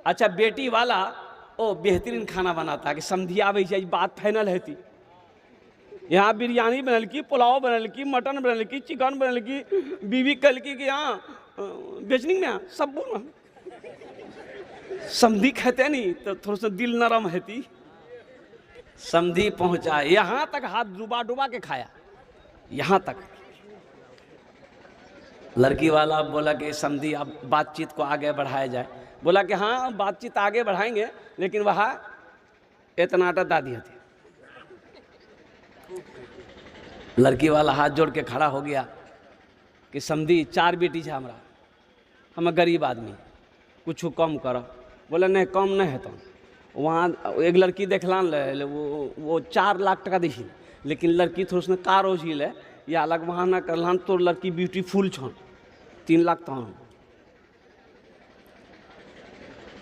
अच्छा बेटी वाला ओ बेहतरीन खाना बनाता है कि समझी आवे चाहिए, बात फाइनल है थी। यहाँ बिरयानी बनल की, पुलाव बनल की, मटन बनल की, चिकन बनल की, बीवी कल की यहाँ बेचनी में सब बोल समधी कहते नहीं तो थोड़ा सा दिल नरम है। समधी पहुंचा, यहां तक हाथ डुबा डुबा के खाया, यहां तक। लड़की वाला बोला कि समधी अब बातचीत को आगे बढ़ाया जाए। बोला कि हाँ बातचीत आगे बढ़ाएंगे, लेकिन वहाँ इतना दा दिया थी। लड़की वाला हाथ जोड़ के खड़ा हो गया कि समधी 4 बेटी है हमरा, हम गरीब आदमी, कुछ कम करो। बोला नहीं कम नहीं है। तो वहाँ एक लड़की देखलान वो 4 लाख टका दी, लेकिन लड़की थोड़ा सा कार हो झील है या अलग वहाँ ना करलान तो लड़की ब्यूटीफुल छन 3 लाख तो।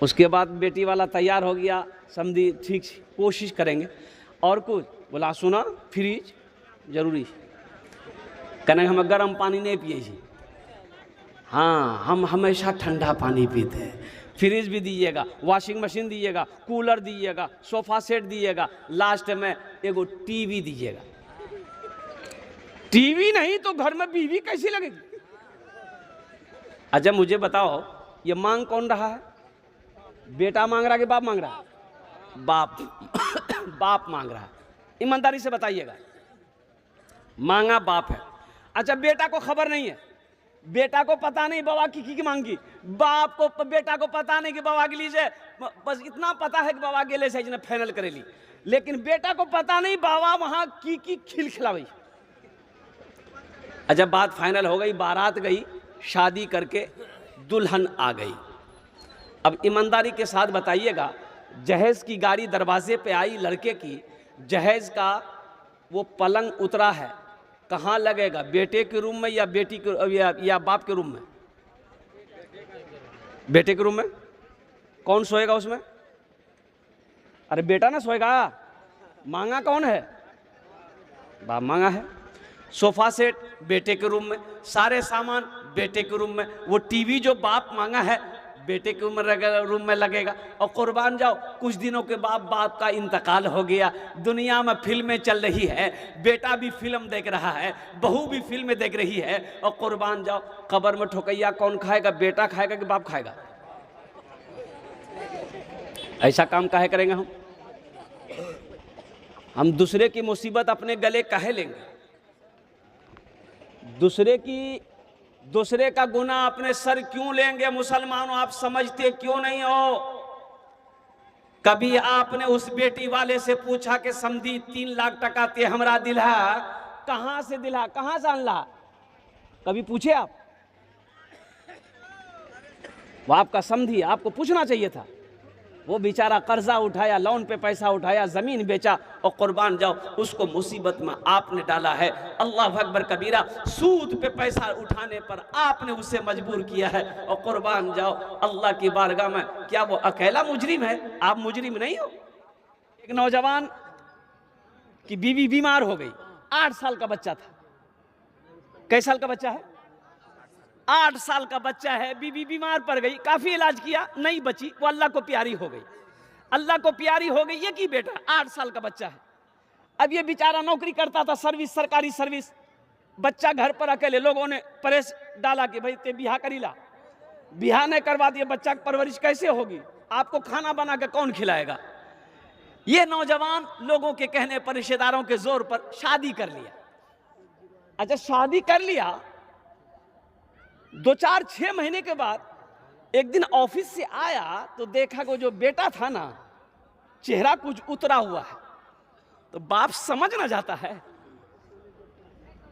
उसके बाद बेटी वाला तैयार हो गया, समझी ठीक कोशिश करेंगे। और कुछ बोला सुना फ्रिज जरूरी, कहने हम गर्म पानी नहीं पिए, हाँ हम हमेशा ठंडा पानी पीते हैं। फ्रिज भी दीजिएगा, वॉशिंग मशीन दीजिएगा, कूलर दीजिएगा, सोफा सेट दीजिएगा, लास्ट में एगो टीवी दीजिएगा। टीवी नहीं तो घर में बीवी कैसी लगेगी? अच्छा मुझे बताओ ये मांग कौन रहा है? बेटा मांग रहा है कि बाप मांग रहा है? बाप बाप मांग रहा है। ईमानदारी से बताइएगा, मांगा बाप है। अच्छा बेटा को खबर नहीं है, बेटा को पता नहीं बाबा की मांगी, बाप को बेटा को पता नहीं कि बाबा के लिए से बस इतना पता है कि बाबा गेले से इसने फाइनल करेली, लेकिन बेटा को पता नहीं बाबा वहां की खिल खिलावी। अच्छा बात फाइनल हो गई, बारात गई, शादी करके दुल्हन आ गई। अब ईमानदारी के साथ बताइएगा, जहेज की गाड़ी दरवाजे पे आई लड़के की, जहेज का वो पलंग उतरा है, कहाँ लगेगा? बेटे के रूम में या बेटी के या बाप के रूम में? बेटे के रूम में। कौन सोएगा उसमें? अरे बेटा ना सोएगा। मांगा कौन है? बाप मांगा है। सोफा सेट बेटे के रूम में, सारे सामान बेटे के रूम में, वो टीवी जो बाप मांगा है बेटे के रूम में लगेगा। और कुर्बान जाओ कुछ दिनों के बाद बाप का इंतकाल हो गया, दुनिया में फिल्में चल रही है, बेटा भी फिल्म देख रहा है, बहू भी फिल्में देख रही है, और कुर्बान जाओ कब्र में ठोकैया कौन खाएगा? बेटा खाएगा कि बाप खाएगा? ऐसा काम काहे करेंगे हम दूसरे की मुसीबत अपने गले काहे लेंगे? दूसरे का गुनाह अपने सर क्यों लेंगे? मुसलमानों आप समझते क्यों नहीं हो? कभी आपने उस बेटी वाले से पूछा कि समझी 3 लाख टका ते हमरा दिला, कहां से दिला, कहां से अनला? कभी पूछे आप? वो आपका समझी, आपको पूछना चाहिए था। वो बेचारा कर्जा उठाया, लोन पे पैसा उठाया, जमीन बेचा, और कुर्बान जाओ उसको मुसीबत में आपने डाला है। अल्लाह अकबर कबीरा, सूद पे पैसा उठाने पर आपने उसे मजबूर किया है। और कुर्बान जाओ अल्लाह की बारगाह में, क्या वो अकेला मुजरिम है? आप मुजरिम नहीं हो। एक नौजवान की बीवी बीमार हो गई, 8 साल का बच्चा था। कई साल का बच्चा है? 8 साल का बच्चा है, बीवी बीमार पड़ गई, काफी इलाज किया, नहीं बची, वो अल्लाह को प्यारी हो गई। अल्लाह को प्यारी हो गई, ये की बेटा 8 साल का बच्चा है। अब ये बेचारा नौकरी करता था, सर्विस, सरकारी सर्विस, बच्चा घर पर अकेले, लोगों ने प्रेस डाला कि भाई ते बिहा करीला, बिहा नहीं करवा दिए, बच्चा की परवरिश कैसे होगी? आपको खाना बना के कौन खिलाएगा? ये नौजवान लोगों के कहने पर, रिश्तेदारों के जोर पर शादी कर लिया। अच्छा शादी कर लिया, 2-4-6 महीने के बाद एक दिन ऑफिस से आया तो देखा कि जो बेटा था ना, चेहरा कुछ उतरा हुआ है। तो बाप समझ ना जाता है,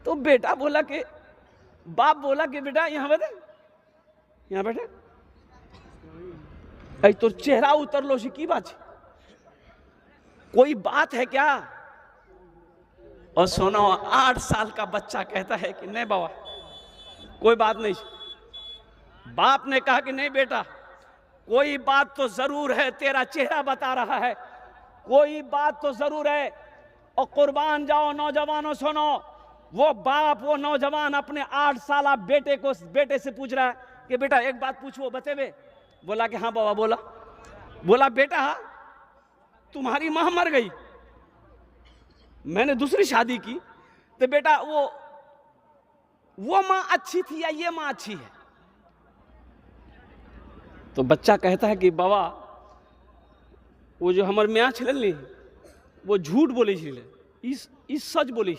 तो बेटा बोला कि, बाप बोला कि बेटा यहाँ बैठे, यहाँ बैठे, अरे तो चेहरा उतर लो की बात है, कोई बात है क्या? और सुनो 8 साल का बच्चा कहता है कि नहीं बाबा कोई बात नहीं। बाप ने कहा कि नहीं बेटा कोई बात तो जरूर है, तेरा चेहरा बता रहा है, कोई बात तो जरूर है। और कुर्बान जाओ नौजवानों सुनो, वो बाप, वो नौजवान अपने 8 साल बेटे से पूछ रहा है कि बेटा एक बात पूछो, बतेबे? बोला कि हाँ बाबा बोला। बोला बेटा तुम्हारी मां मर गई, मैंने दूसरी शादी की, तो बेटा वो मां अच्छी थी या ये मां अच्छी है? तो बच्चा कहता है कि बाबा वो जो हमारे म्याँ छिलन ली वो झूठ बोली छिले, इस सच बोली।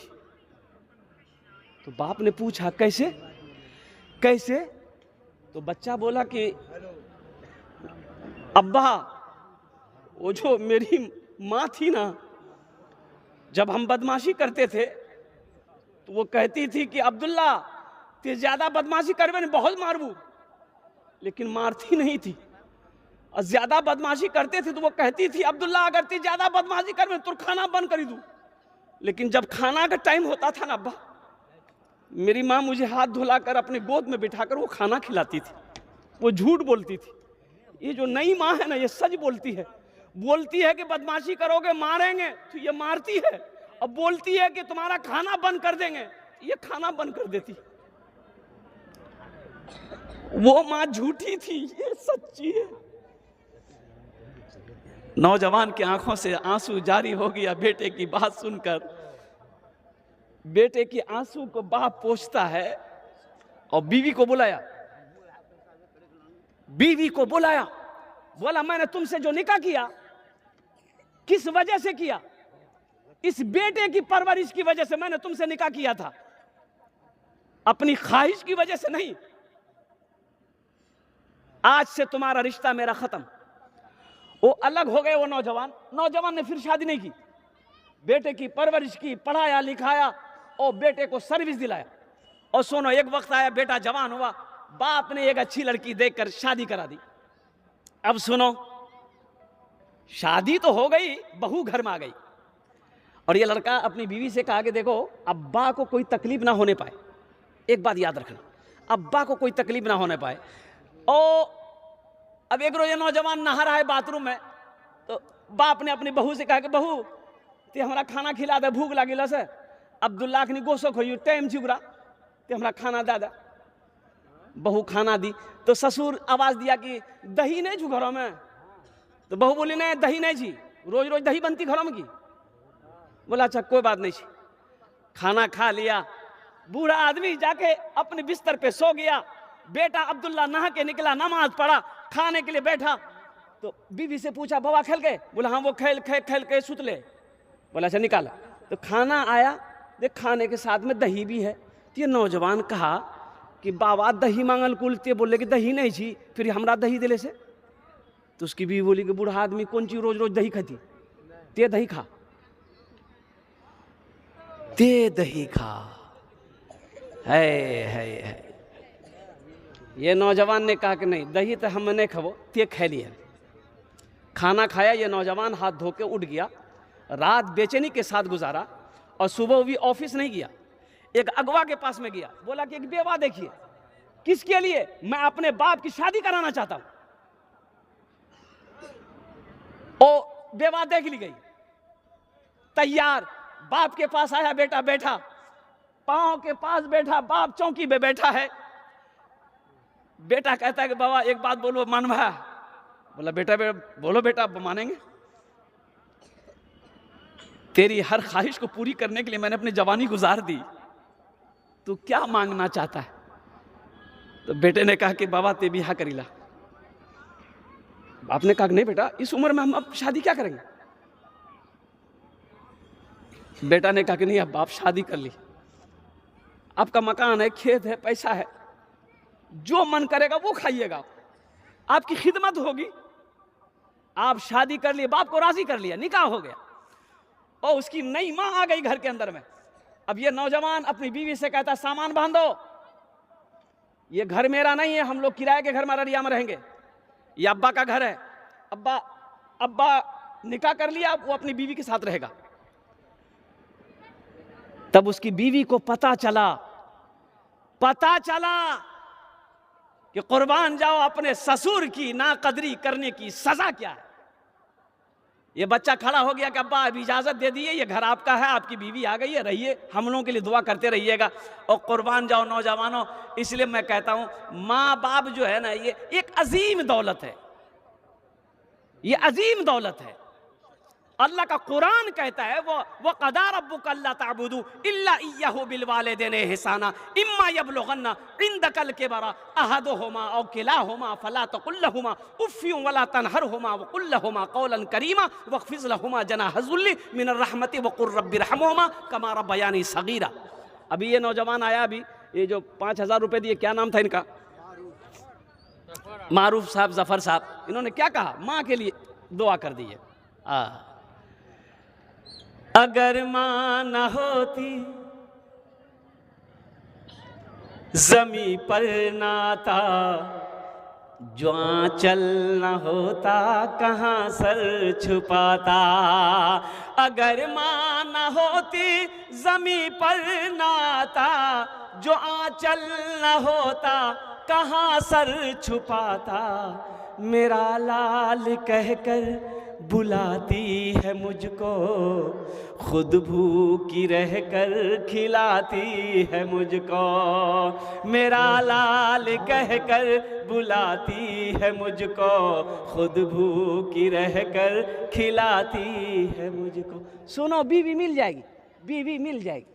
तो बाप ने पूछा कैसे कैसे? तो बच्चा बोला कि अब्बा वो जो मेरी माँ थी ना, जब हम बदमाशी करते थे तो वो कहती थी कि अब्दुल्ला ते ज्यादा बदमाशी करवे ने बहुत मारबू, लेकिन मारती नहीं थी। और ज्यादा बदमाशी करते थे तो वो कहती थी अब्दुल्ला अगर ती ज्यादा बदमाशी करवे तो खाना बंद कर दूं, लेकिन जब खाना का टाइम होता था ना अब्बा, मेरी माँ मुझे हाथ धुलाकर अपने गोद में बिठाकर वो खाना खिलाती थी। वो झूठ बोलती थी। ये जो नई माँ है ना ये सच बोलती है। बोलती है कि बदमाशी करोगे मारेंगे तो ये मारती है, और बोलती है कि तुम्हारा खाना बंद कर देंगे, ये खाना बंद कर देती। वो माँ झूठी थी, ये सच्ची है। नौजवान की आंखों से आंसू जारी हो गया बेटे की बात सुनकर। बेटे की आंसू को बाप पोंछता है और बीवी को बुलाया। बीवी को बुलाया, बोला मैंने तुमसे जो निकाह किया किस वजह से किया? इस बेटे की परवरिश की वजह से मैंने तुमसे निकाह किया था, अपनी ख्वाहिश की वजह से नहीं। आज से तुम्हारा रिश्ता मेरा खत्म। वो अलग हो गए। वो नौजवान ने फिर शादी नहीं की, बेटे की परवरिश की, पढ़ाया लिखाया और बेटे को सर्विस दिलाया। और सुनो, एक वक्त आया बेटा जवान हुआ, बाप ने एक अच्छी लड़की देखकर शादी करा दी। अब सुनो, शादी तो हो गई, बहू घर में आ गई, और ये लड़का अपनी बीवी से कहा कि देखो अब्बा को कोई तकलीफ ना होने पाए, एक बात याद रखना, अब्बा को कोई तकलीफ ना होने पाए। और अब एक रोज नौजवान नहा रहा है बाथरूम में, तो बाप ने अपनी बहू से कहा कि बहू ते हमारा खाना खिला दे, भूख लगी से। अब्दुल्ला ने गोसो खोई टाइम चुगरा ते हमारा खाना दादा। बहू खाना दी तो ससुर आवाज दिया कि दही नहीं छू घरों में। तो बहू बोली नहीं दही नहीं छी, रोज रोज दही बनती घरों में की। बोला अच्छा कोई बात नहीं छी। खाना खा लिया, बूढ़ा आदमी जाके अपने बिस्तर पे सो गया। बेटा अब्दुल्ला नहा के निकला, नमाज पढ़ा, खाने के लिए बैठा, तो बीवी से पूछा बाबा खेल के? बोला हाँ, वो खेल के सुत ले। बोला अच्छा निकाला, तो खाना आया, देख खाने के साथ में दही भी है। तो ये नौजवान कहा कि बाबा दही मांगल कुलते, बोले कि दही नहीं छी, फिर हमरा दही दिले से। तो उसकी बीवी बोली कि बूढ़ा आदमी कौन चीज रोज रोज दही खाती, ते दही खा, ते दही खा। है ये नौजवान ने कहा कि नहीं दही तो हम नहीं खाबो, ते खा लिया। खाना खाया, ये नौजवान हाथ धो के उठ गया। रात बेचैनी के साथ गुजारा और सुबह भी ऑफिस नहीं गया। एक अगवा के पास में गया, बोला कि एक बेवा देखिए। किसके लिए? मैं अपने बाप की शादी कराना चाहता हूं। ओ बेवा देख ली गई, तैयार, बाप के पास आया। बेटा बैठा, पांव के पास बैठा, बाप चौकी पे बैठा है। बेटा कहता है कि बाबा एक बात बोलो, मानवा? बोला बेटा बोलो बेटा, मानेंगे। तेरी हर ख्वाहिश को पूरी करने के लिए मैंने अपनी जवानी गुजार दी, तू क्या मांगना चाहता है? तो बेटे ने कहा कि बाबा ते बिहा करीला। बाप ने कहा नहीं बेटा, इस उम्र में हम अब शादी क्या करेंगे? बेटा ने कहा कि नहीं, अब बाप शादी कर ली, आपका मकान है, खेत है, पैसा है, जो मन करेगा वो खाइएगा, आपकी खिदमत होगी। आप शादी कर लिए, बाप को राजी कर लिया, निकाह हो गया, और उसकी नई मां आ गई घर के अंदर में। अब ये नौजवान अपनी बीवी से कहता सामान बांधो, ये घर मेरा नहीं है, हम लोग किराए के घर में अररिया में रहेंगे, ये अब्बा का घर है। अब्बा निकाह कर लिया, वो अपनी बीवी के साथ रहेगा। तब उसकी बीवी को पता चला कि कुर्बान जाओ अपने ससुर की नाकदरी करने की सजा क्या है। ये बच्चा खड़ा हो गया कि अब्बा अब इजाजत दे दिए, ये घर आपका है, आपकी बीवी आ गई है, रहिए, हम लोगों के लिए दुआ करते रहिएगा और कुर्बान जाओ नौजवानों। इसलिए मैं कहता हूं माँ बाप जो है ना, ये एक अजीम दौलत है। ये अजीम दौलत है। अल्लाह का कुरान कहता है वो क़दा रब्बुका अल्ला ताबुदू इल्ला इय्याहु बिल वालिदैनि इहसाना इम्मा यबलुगन्ना इंदकल किबरा अहदुहुमा औ किलाहुमा फला तकुल लहुमा उफ़्फिन वला तनहरहुमा वक़ुल लहुमा क़ौलन करीमा वख़्फ़िज़ लहुमा जनाह ज़ुल्लि मिनर रहमति वक़ुल रब्बिरहमहुमा कमा रब्बयानी सग़ीरा। अभी ये नौजवान आया, अभी ये जो 5,000 रुपए दिए, क्या नाम था इनका? मारूफ साहब, जफर साहब। इन्होंने क्या कहा? माँ के लिए दुआ कर दी है। अगर माँ न होती ज़मीं पर नाता, जो आंचल न होता कहाँ सर छुपाता। अगर माँ न होती ज़मीं पर नाता, जो आंचल न होता कहाँ सर छुपाता। मेरा लाल कहकर बुलाती है मुझको, खुद भूखी रहकर खिलाती है मुझको। मेरा लाल कहकर बुलाती है मुझको, खुद भूखी रहकर खिलाती है मुझको। सुनो, बीवी मिल जाएगी, बीवी मिल जाएगी।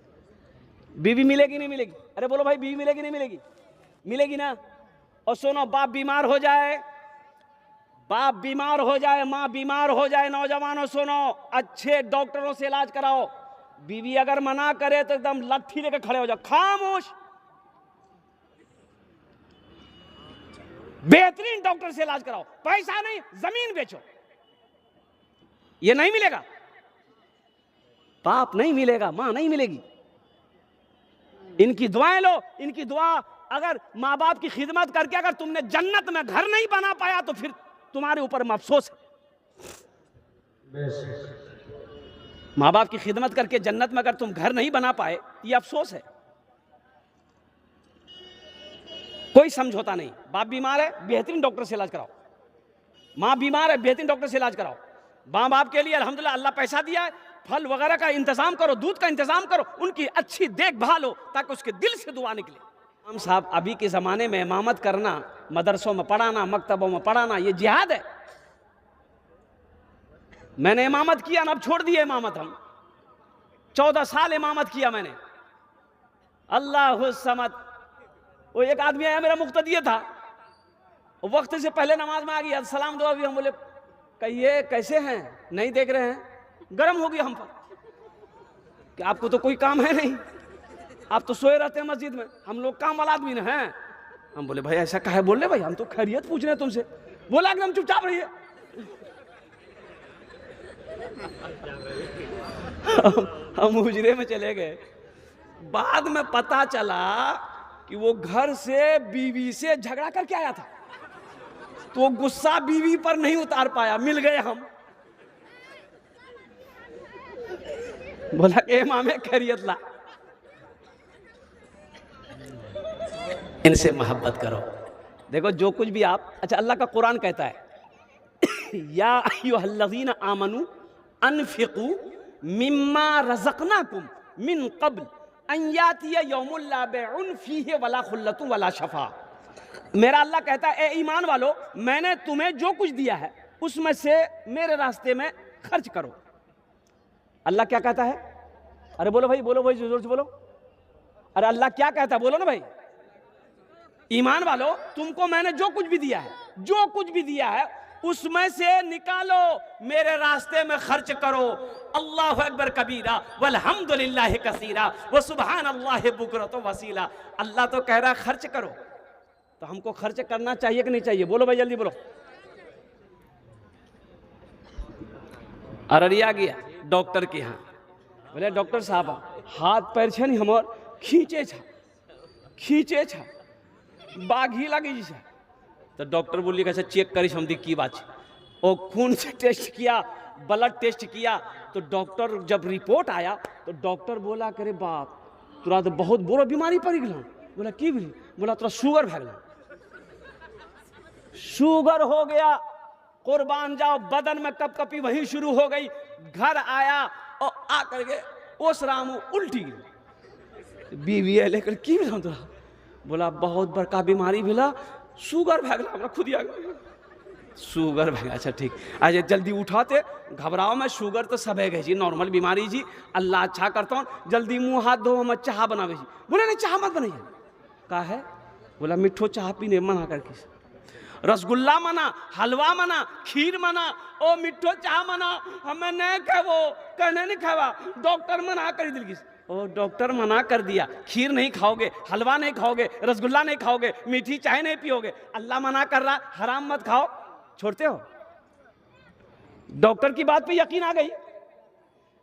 बीवी मिलेगी नहीं मिलेगी? अरे बोलो भाई, बीवी मिलेगी नहीं मिलेगी? मिलेगी ना। और सुनो, बाप बीमार हो जाए, बाप बीमार हो जाए, माँ बीमार हो जाए, नौजवानों सुनो, अच्छे डॉक्टरों से इलाज कराओ। बीवी अगर मना करे तो एकदम लट्ठी लेकर खड़े हो जाओ, खामोश। बेहतरीन डॉक्टर से इलाज कराओ, पैसा नहीं, जमीन बेचो। ये नहीं मिलेगा, बाप नहीं मिलेगा, माँ नहीं मिलेगी। इनकी दुआएं लो, इनकी दुआ। अगर माँ बाप की खिदमत करके अगर तुमने जन्नत में घर नहीं बना पाया तो फिर तुम्हारे ऊपर अफसोस है। माँ बाप की खिदमत करके जन्नत में अगर तुम घर नहीं बना पाए, ये अफसोस है। कोई समझौता नहीं। बाप बीमार है, बेहतरीन डॉक्टर से इलाज कराओ। माँ बीमार है, बेहतरीन डॉक्टर से इलाज कराओ। माँ बाप के लिए अल्हम्दुलिल्लाह अल्लाह पैसा दिया है, फल वगैरह का इंतजाम करो, दूध का इंतजाम करो, उनकी अच्छी देखभाल हो ताकि उसके दिल से दुआ निकले। हम साहब, अभी के ज़माने में इमामत करना, मदरसों में पढ़ाना, मकतबों में पढ़ाना, ये जिहाद है। मैंने इमामत किया ना, अब छोड़ दिया इमामत। हम 14 साल इमामत किया मैंने। अल्लाह समद। वो एक आदमी आया, मेरा मुक्तदी था, वक्त से पहले नमाज में आ गया, सलाम दुआ भी। हम बोले कहिए कैसे हैं? नहीं देख रहे हैं? गर्म हो गया हम पर कि आपको तो कोई काम है नहीं, आप तो सोए रहते हैं मस्जिद में, हम लोग काम वाला आदमी हैं। हम बोले भाई ऐसा कहे बोल रहे भाई, हम तो खैरियत पूछ रहे हैं तुमसे। बोला एकदम चुपचाप रहिए। हम हुजरे में चले गए। बाद में पता चला कि वो घर से बीवी से झगड़ा करके आया था, तो गुस्सा बीवी पर नहीं उतार पाया, मिल गए हम। बोला कि इमाम खैरियत ला। इनसे मोहब्बत करो। देखो जो कुछ भी आप, अच्छा अल्लाह का कुरान कहता है या अय्युहल्लज़ीना आमनू अनफिकू मिम्मा रज़क़नाकुम मिन क़ब्ल अन यातिया यौमुल ला बैउन फीहि वला खुल्लतुन वला शफा। मेरा अल्लाह कहता है, ए ईमान वालो, मैंने तुम्हें जो कुछ दिया है उसमें से मेरे रास्ते में खर्च करो। अल्लाह क्या कहता है? अरे बोलो भाई, बोलो भाई, जोर से बोलो। अरे अल्लाह क्या कहता है? बोलो ना भाई। ईमान वालो, तुमको मैंने जो कुछ भी दिया है, जो कुछ भी दिया है उसमें से निकालो, मेरे रास्ते में खर्च करो। अल्लाहु अकबर कबीरा वल्हम्दुलिल्लाहि कसीरा व सुब्हानल्लाहि बुकरतु वसीला। अल्लाह तो कह रहा है खर्च करो, तो हमको खर्च करना चाहिए कि नहीं चाहिए? बोलो भाई, जल्दी बोलो। अररिया गया डॉक्टर के यहाँ, बोले डॉक्टर साहब हाथ पैर छे नहीं हमर खींचे छा बाघी लगी छे। तो डॉक्टर बोली कैसे चेक करी हम की बात है। और खून से टेस्ट किया, ब्लड टेस्ट किया, तो डॉक्टर जब रिपोर्ट आया तो डॉक्टर बोला करे बाप तोरा तो बहुत बड़ा बीमारी पड़ गया। बोला की भी? बोला तोरा शुगर भै गया। शुगर हो गया, कुर्बान जाओ, बदन में कपकपी वहीं शुरू हो गई। घर आया और आकर के ओस राम उल्टी बीवी है लेकर की भी तोरा? बोला बहुत बड़का बीमारी भेला, शुगर भै गया, हमरा खुद आ गया। शुगर है, अच्छा ठीक। अच्छा जल्दी उठाते, घबराओ मैं, शुगर तो सब है जी, नॉर्मल बीमारी जी, अल्लाह अच्छा करता हूँ, जल्दी मुंह हाथ धो, हम चाह बनावे जी। बोले नहीं चाह मत बनाइए। कहा है? बोला मिठो चाह पीने मना करके, रसगुल्ला मना, हलवा मना, खीर मना, ओ मिठो चाह मना, हमें नहीं खाओ, कहने नहीं खावा, डॉक्टर मना कर दिल किस। ओ डॉक्टर मना कर दिया, खीर नहीं खाओगे, हलवा नहीं खाओगे, रसगुल्ला नहीं खाओगे, मीठी चाय नहीं पियोगे, अल्लाह मना कर रहा हराम मत खाओ, छोड़ते हो? डॉक्टर की बात पे यकीन आ गई,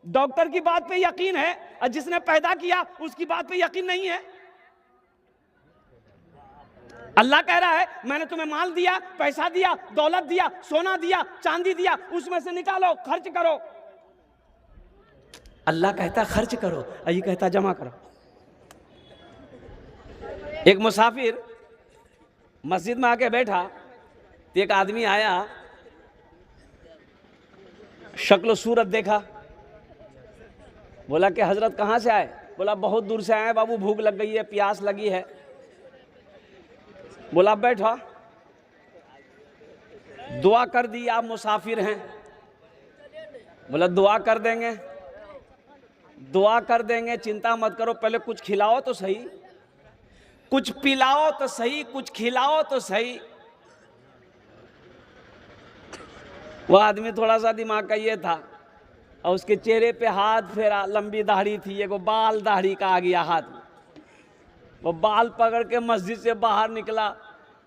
डॉक्टर की बात पे यकीन है, और जिसने पैदा किया उसकी बात पे यकीन नहीं है। अल्लाह कह रहा है मैंने तुम्हें माल दिया, पैसा दिया, दौलत दिया, सोना दिया, चांदी दिया, उसमें से निकालो, खर्च करो। अल्लाह कहता खर्च करो, और ये कहता जमा करो। एक मुसाफिर मस्जिद में आके बैठा, तो एक आदमी आया, शक्ल सूरत देखा, बोला कि हजरत कहाँ से आए? बोला बहुत दूर से आए बाबू, भूख लग गई है, प्यास लगी है। बोला बैठा, दुआ कर दी, आप मुसाफिर हैं। बोला दुआ कर देंगे, दुआ कर देंगे, चिंता मत करो, पहले कुछ खिलाओ तो सही, कुछ पिलाओ तो सही, कुछ खिलाओ तो सही। वह आदमी थोड़ा सा दिमाग का ये था, और उसके चेहरे पे हाथ फेरा, लंबी दाढ़ी थी, एगो बाल दाढ़ी का आ गया हाथ में। वो बाल पकड़ के मस्जिद से बाहर निकला,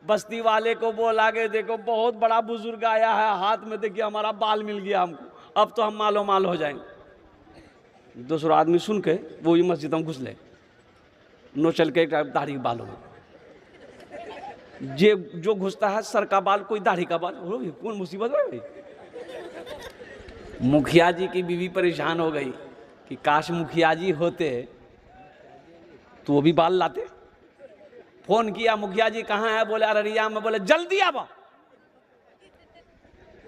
बस्ती वाले को बोला कि देखो बहुत बड़ा बुजुर्ग आया है, हाथ में देखिए हमारा बाल मिल गया हमको, अब तो हम मालो माल हो जाएंगे। दूसरा आदमी सुन के वो ही मस्जिद में घुस ले, नो चल के दाढ़ी के बालों में, जो घुसता है सर का बाल, कोई दाढ़ी का बाल, कौन मुसीबत है भाई। मुखिया जी की बीवी परेशान हो गई कि काश मुखिया जी होते तो वो भी बाल लाते। फोन किया, मुखिया जी कहाँ है? बोले अररिया में। बोले जल्दी आवा।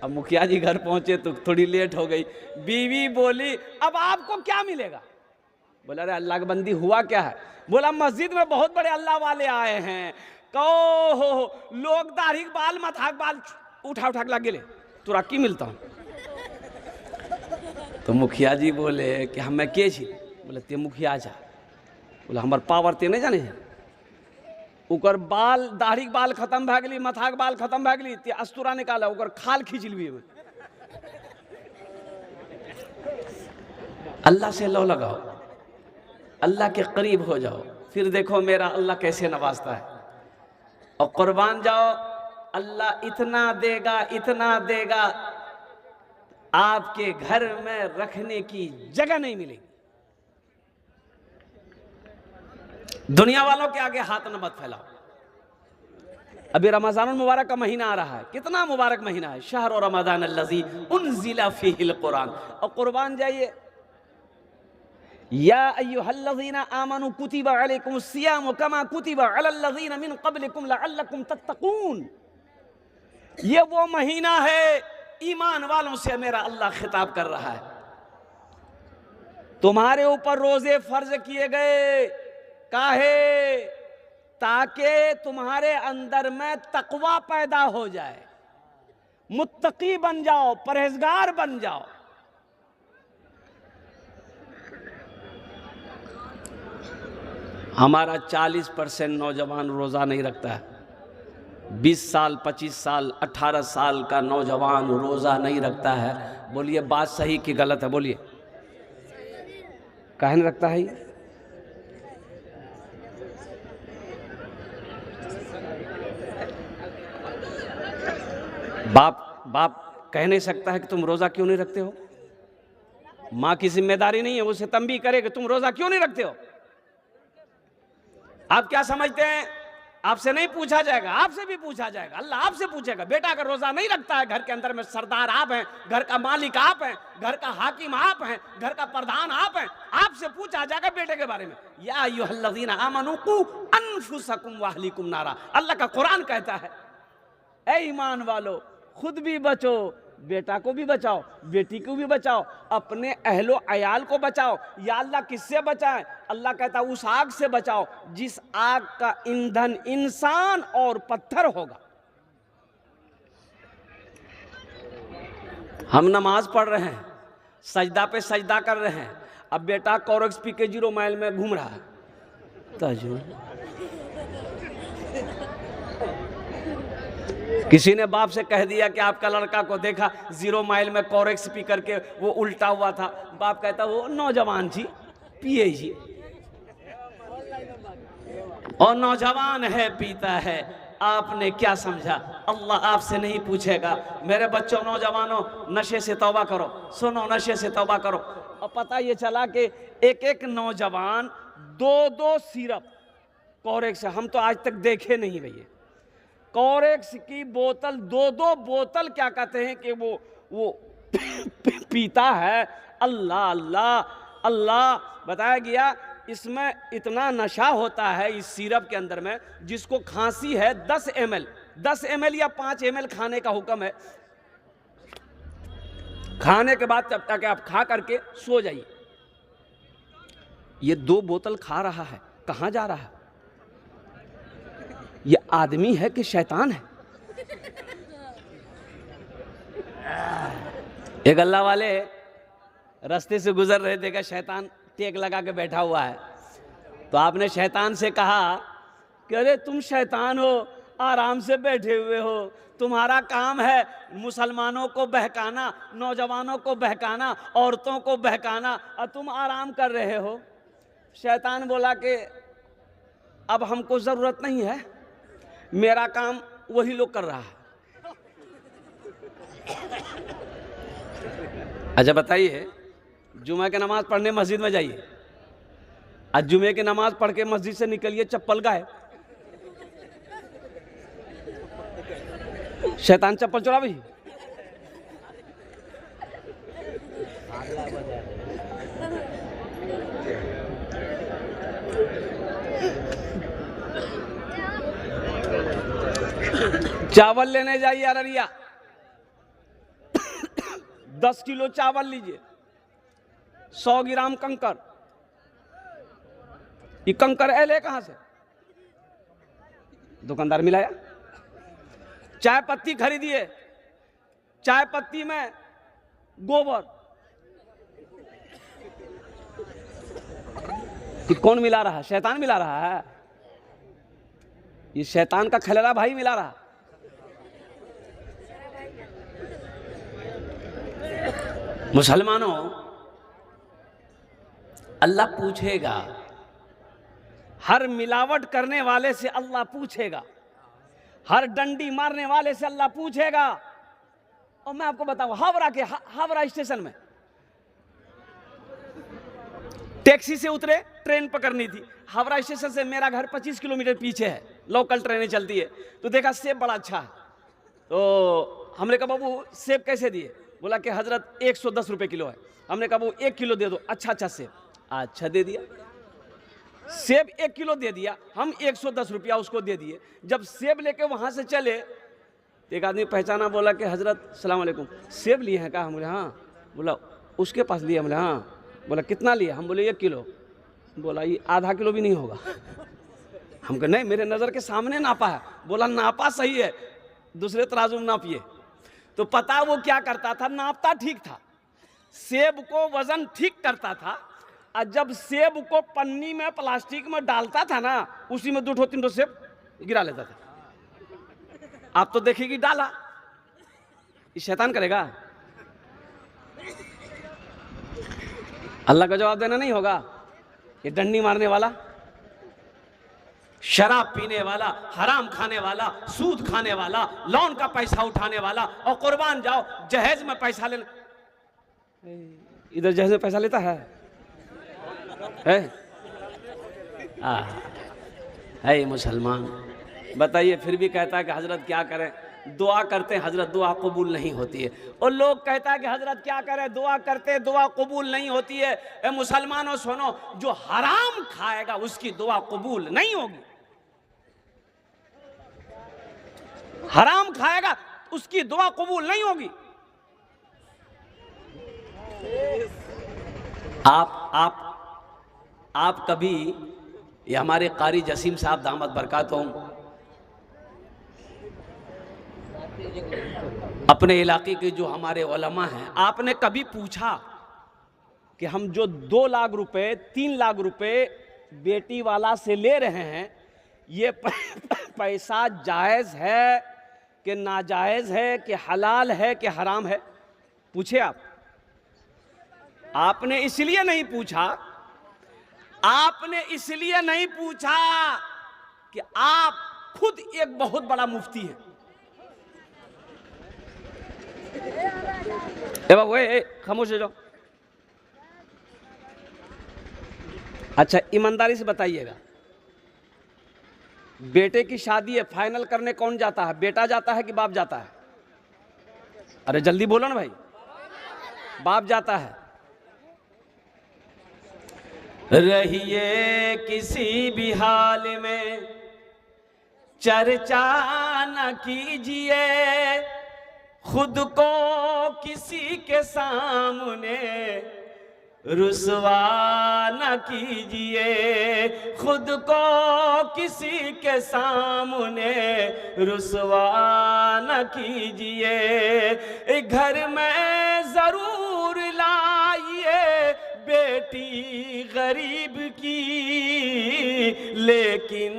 अब मुखिया जी घर पहुंचे तो थोड़ी लेट हो गई। बीवी बोली अब आपको क्या मिलेगा? बोला अरे अल्लाह की बंदी हुआ क्या है? बोला मस्जिद में बहुत बड़े अल्लाह वाले आए हैं, कहो हो लोग दाढ़ी बाल मथाक बाल उठा उठा के लगे, तुरा की मिलता हूँ। तो मुखिया जी बोले कि हमें के छी? बोले ते मुखिया जा। बोला हमार पावर ते नहीं जाने है, उकर बाल दाढ़ी बाल खत्म भए गेली, मथाक बाल खत्म भए गेली, ते अस्तूरा निकाला, उकर खाल खींच लिये। अल्लाह से लो लगाओ, अल्लाह के करीब हो जाओ, फिर देखो मेरा अल्लाह कैसे नवाजता है। और कुर्बान जाओ, अल्लाह इतना देगा, इतना देगा, आपके घर में रखने की जगह नहीं मिलेगी। दुनिया वालों के आगे हाथ न मत फैलाओ। अभी रमजान मुबारक का महीना आ रहा है, कितना मुबारक महीना है, शहर और रमजान अल्लज़ी उन्ज़िला फ़ीहिल कुरान। और कुर्बान जाइए, या अय्युहल्लज़ीना आमनू कुतिबा अलैकुमुस सियाम कमा कुतिबा अलल्लज़ीना मिन क़ब्लिकुम लअल्लकुम तत्तक़ून। ये वो महीना है, ईमान वालों से मेरा अल्लाह खिताब कर रहा है, तुम्हारे ऊपर रोजे फर्ज किए गए, काहे? ताकि तुम्हारे अंदर में तकवा पैदा हो जाए, मुत्तकी बन जाओ, परहेजगार बन जाओ। हमारा 40% नौजवान रोजा नहीं रखता है। 20 साल, 25 साल, 18 साल का नौजवान रोजा नहीं रखता है। बोलिए बात सही कि गलत है? बोलिए, काहे नहीं रखता है? बाप कह नहीं सकता है कि तुम रोजा क्यों नहीं रखते हो? माँ की जिम्मेदारी नहीं है उसे तंबी करे कि तुम रोजा क्यों नहीं रखते हो? आप क्या समझते हैं? आपसे नहीं पूछा जाएगा, आपसे भी पूछा जाएगा। अल्लाह आपसे पूछेगा, बेटा अगर रोजा नहीं रखता है, घर के अंदर में सरदार आप हैं, घर का मालिक आप हैं, घर का हाकिम आप हैं, घर का प्रधान आप हैं, आपसे पूछा जाएगा बेटे के बारे में। या अय्युहल्लज़ीना आमनू कू अनफुसकुम व अहलीकुम नारा। अल्लाह का कुरान कहता है, ऐ ईमान वालो खुद भी बचो, बेटा को भी बचाओ, बेटी को भी बचाओ, अपने अहलो अयाल को बचाओ। या अल्लाह किससे बचाएं? अल्लाह कहता उस आग से बचाओ जिस आग का ईंधन इंसान और पत्थर होगा। हम नमाज पढ़ रहे हैं, सजदा पे सजदा कर रहे हैं, अब बेटा कोरेक्स पी के 0 माइल में घूम रहा है। किसी ने बाप से कह दिया कि आपका लड़का को देखा 0 माइल में कोरेक्स पी करके वो उल्टा हुआ था। बाप कहता वो नौजवान जी पिए जी, और नौजवान है पीता है, आपने क्या समझा? अल्लाह आपसे नहीं पूछेगा। मेरे बच्चों, नौजवानों, नशे से तौबा करो। सुनो, नशे से तौबा करो। और पता ये चला कि एक नौजवान 2-2 सिरप कोरेक्स, हम तो आज तक देखे नहीं भैया, कोरेक्स की बोतल 2-2 बोतल क्या कहते हैं कि वो पीता है। अल्लाह अल्लाह अल्लाह। बताया गया इसमें इतना नशा होता है इस सिरप के अंदर में, जिसको खांसी है 10 ml या 5 ml खाने का हुक्म है। खाने के बाद तब तक आप खा करके सो जाइए। ये 2 बोतल खा रहा है, कहां जा रहा है? ये आदमी है कि शैतान है? एक अल्लाह वाले रास्ते से गुजर रहे थे, शैतान टेक लगा के बैठा हुआ है। तो आपने शैतान से कहा कि अरे तुम शैतान हो, आराम से बैठे हुए हो, तुम्हारा काम है मुसलमानों को बहकाना, नौजवानों को बहकाना, औरतों को बहकाना, और तुम आराम कर रहे हो। शैतान बोला कि अब हमको ज़रूरत नहीं है, मेरा काम वही लोग कर रहा है। अच्छा बताइए, जुमा की नमाज पढ़ने मस्जिद में जाइए, आज जुमे की नमाज पढ़ के मस्जिद से निकलिए चप्पल गायब। शैतान चप्पल चुरा भी। चावल लेने जाइए अररिया, 10 किलो चावल लीजिए, 100 ग्राम कंकर। ये कंकर ले कहां से? दुकानदार मिलाया। चाय पत्ती खरीदिए, चाय पत्ती में गोबर। कि कौन मिला रहा है? शैतान मिला रहा है। ये शैतान का खलेला भाई मिला रहा। मुसलमानों, अल्लाह पूछेगा, हर मिलावट करने वाले से अल्लाह पूछेगा, हर डंडी मारने वाले से अल्लाह पूछेगा। और मैं आपको बताऊं, हावड़ा स्टेशन में टैक्सी से उतरे, ट्रेन पकड़नी थी। हावड़ा स्टेशन से मेरा घर 25 किलोमीटर पीछे है, लोकल ट्रेनें चलती है। तो देखा सेब बड़ा अच्छा है, तो हमने कहा बाबू सेब कैसे दिए? बोला कि हजरत 110 रुपए किलो है। हमने कहा वो 1 किलो दे दो, अच्छा सेब। अच्छा दे दिया, सेब 1 किलो दे दिया। हम 110 रुपया उसको दे दिए। जब सेब लेके वहां से चले, एक आदमी पहचाना, बोला कि हजरत सलाम वालेकुम, सेब लिए हैं? कहा। हम बोले हाँ। बोला उसके पास लिए? हम बोले हाँ। बोला कितना लिए? हम बोले 1 किलो। बोला ये आधा किलो भी नहीं होगा। हम कहे नहीं, मेरे नज़र के सामने नापा है। बोला नापा सही है, दूसरे तराजू में नापिए। तो पता वो क्या करता था? नापता ठीक था, सेब को वजन ठीक करता था, और जब सेब को पन्नी में प्लास्टिक में डालता था ना, उसी में 2-3 सेब गिरा लेता था। आप तो देखेगी डाला, ये शैतान करेगा। अल्लाह का जवाब देना नहीं होगा। ये डंडी मारने वाला, शराब पीने वाला, हराम खाने वाला, सूद खाने वाला, लोन का पैसा उठाने वाला, और कुर्बान जाओ जहेज में पैसा लेना। इधर जहेज में पैसा लेता है? है मुसलमान। बताइए, फिर भी कहता है कि हजरत क्या करें? दुआ करते हैं हजरत, दुआ कबूल नहीं होती है। और लोग कहता है कि हजरत क्या करें, दुआ करते दुआ कबूल नहीं होती है। ए मुसलमानों सुनो, जो हराम खाएगा उसकी दुआ कबूल नहीं होगी। हराम खाएगा उसकी दुआ कबूल नहीं होगी। आप कभी, ये हमारे कारी जसीम साहब दामद बरकातुहुम, अपने इलाके के जो हमारे उलमा हैं, आपने कभी पूछा कि हम जो 2 लाख रुपए 3 लाख रुपए बेटी वाला से ले रहे हैं, ये पैसा जायज़ है कि नाजायज़ है कि हलाल है कि हराम है? पूछे आप? आपने इसलिए नहीं पूछा, आपने इसलिए नहीं पूछा कि आप खुद एक बहुत बड़ा मुफ्ती है। खामोश हो जाओ। अच्छा, ईमानदारी से बताइएगा, बेटे की शादी है, फाइनल करने कौन जाता है? बेटा जाता है कि बाप जाता है? अरे जल्दी बोलो ना भाई। बाप जाता है। रहिए किसी भी हाल में चर्चा न कीजिए, खुद को किसी के सामने रुसवा न कीजिए, खुद को किसी के सामने रुसवा न कीजिए। घर में जरूर लाइए बेटी गरीब की, लेकिन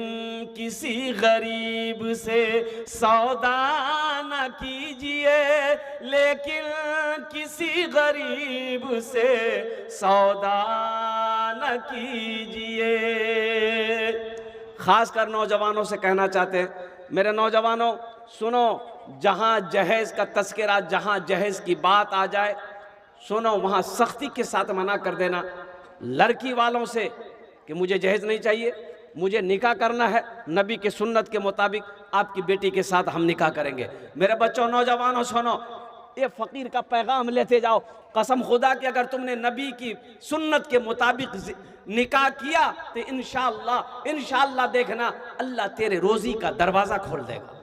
किसी गरीब से सौदा न कीजिए, लेकिन किसी गरीब से सौदा न कीजिए। खासकर नौजवानों से कहना चाहते हैं, मेरे नौजवानों सुनो, जहां जहेज का तस्करा, जहां जहेज की बात आ जाए, सुनो, वहां सख्ती के साथ मना कर देना। लड़की वालों से कि मुझे जहेज नहीं चाहिए, मुझे निकाह करना है, नबी के सुन्नत के मुताबिक आपकी बेटी के साथ हम निकाह करेंगे। मेरे बच्चों, नौजवानों सुनो, ये फकीर का पैगाम लेते जाओ। कसम खुदा कि अगर तुमने नबी की सुन्नत के मुताबिक निकाह किया तो इंशाअल्लाह देखना, अल्लाह तेरे रोजी का दरवाजा खोल देगा।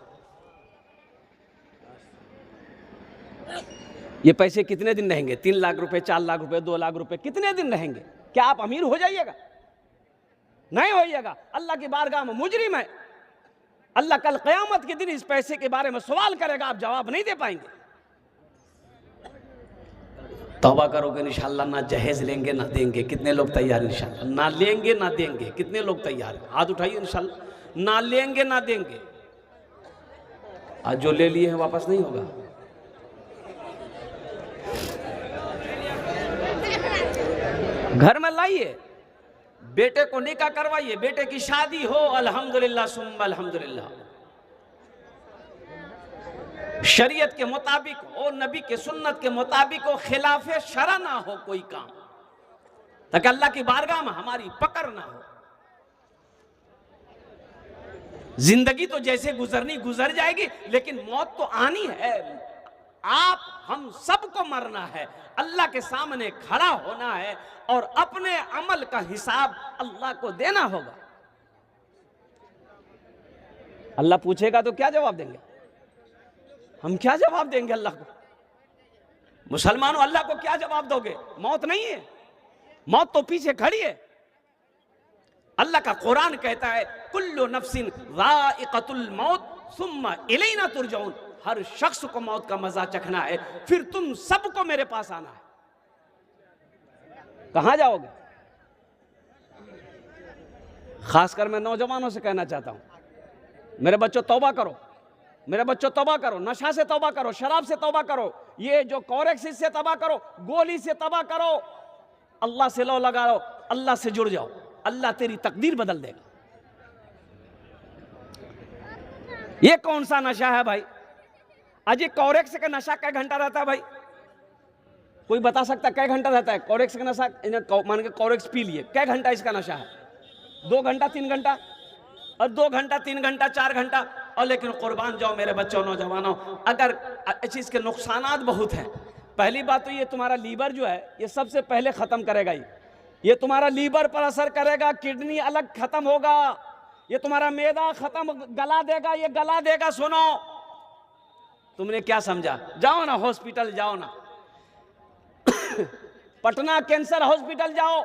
ये पैसे कितने दिन रहेंगे? 3 लाख रुपए, 4 लाख रुपए, 2 लाख रुपए, कितने दिन रहेंगे? क्या आप अमीर हो जाइएगा? नहीं होइएगा। अल्लाह की बारगाह में मुजरिम है। अल्लाह कल क़यामत के दिन इस पैसे के बारे में सवाल करेगा, आप जवाब नहीं दे पाएंगे। तौबा करोगे इंशाअल्लाह, ना जहेज लेंगे ना देंगे। कितने लोग तैयार? इंशाअल्लाह ना लेंगे ना देंगे। कितने लोग तैयार हैं? हाथ उठाइए। इंशाअल्लाह ना लेंगे ना देंगे। आज जो ले लिए हैं वापस नहीं होगा। घर में लाइए, बेटे को निकाह करवाइए, बेटे की शादी हो, अल्हम्दुलिल्लाह सुम्मा अल्हम्दुलिल्लाह, शरीयत के मुताबिक हो, नबी के सुन्नत के मुताबिक हो, खिलाफे शरा ना हो कोई काम, ताकि अल्लाह की बारगाह में हमारी पकड़ ना हो। जिंदगी तो जैसे गुजरनी गुजर जाएगी, लेकिन मौत तो आनी है। आप हम सबको मरना है, अल्लाह के सामने खड़ा होना है और अपने अमल का हिसाब अल्लाह को देना होगा। अल्लाह पूछेगा तो क्या जवाब देंगे? हम क्या जवाब देंगे अल्लाह को? मुसलमानों, अल्लाह को क्या जवाब दोगे? मौत नहीं है, मौत तो पीछे खड़ी है। अल्लाह का कुरान कहता है, कुल्लु नफ्सिन ज़ाइक़तुल मौत सुम्मा इलैना तुरजऊन। हर शख्स को मौत का मजा चखना है, फिर तुम सबको मेरे पास आना है। कहां जाओगे? खासकर मैं नौजवानों से कहना चाहता हूं, मेरे बच्चों तौबा करो, मेरे बच्चों तौबा करो, नशा से तौबा करो, शराब से तौबा करो, ये जो कोरेक्स से तौबा करो, गोली से तौबा करो, अल्लाह से लो लगाओ, अल्लाह से जुड़ जाओ, अल्लाह तेरी तकदीर बदल देगा। ये कौन सा नशा है भाई? आज ये कोरेक्स का नशा कै घंटा रहता है भाई? कोई बता सकता कै घंटा रहता है कोरेक्स का नशा? मान के कोरेक्स पी लिए, कै घंटा इसका नशा है? 2 घंटा 3 घंटा, और 2 घंटा 3 घंटा 4 घंटा। और लेकिन कुर्बान जाओ मेरे बच्चों, नौजवानों, अगर चीज के नुकसानात बहुत हैं। पहली बात तो ये तुम्हारा लीवर जो है, ये सबसे पहले खत्म करेगा। ये तुम्हारा लीवर पर असर करेगा, किडनी अलग खत्म होगा, ये तुम्हारा मैदा खत्म गला देगा, ये गला देगा। सुनो, तुमने क्या समझा? जाओ ना हॉस्पिटल, जाओ ना पटना कैंसर हॉस्पिटल जाओ,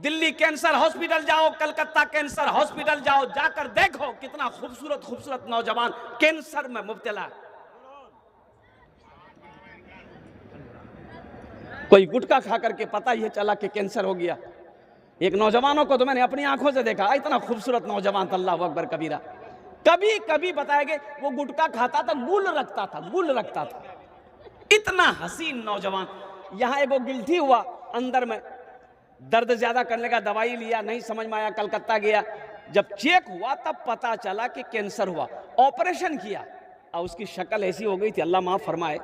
दिल्ली कैंसर हॉस्पिटल जाओ, कलकत्ता कैंसर हॉस्पिटल जाओ, जाकर देखो कितना खूबसूरत खूबसूरत नौजवान कैंसर में मुब्तला है। कोई गुटखा खा करके पता ही चला कि कैंसर हो गया। एक नौजवानों को तो मैंने अपनी आंखों से देखा, इतना खूबसूरत नौजवान था, अल्लाह अकबर कबीरा। कभी कभी बताया गया वो गुटखा खाता था, गुल रखता था, इतना हसीन नौजवान। यहां एगो गिल्टी हुआ अंदर में, दर्द ज्यादा करने का दवाई लिया, नहीं समझ में आया, कलकत्ता गया, जब चेक हुआ तब पता चला कि कैंसर हुआ। ऑपरेशन किया और उसकी शक्ल ऐसी हो गई थी, अल्लाह माफ फरमाए,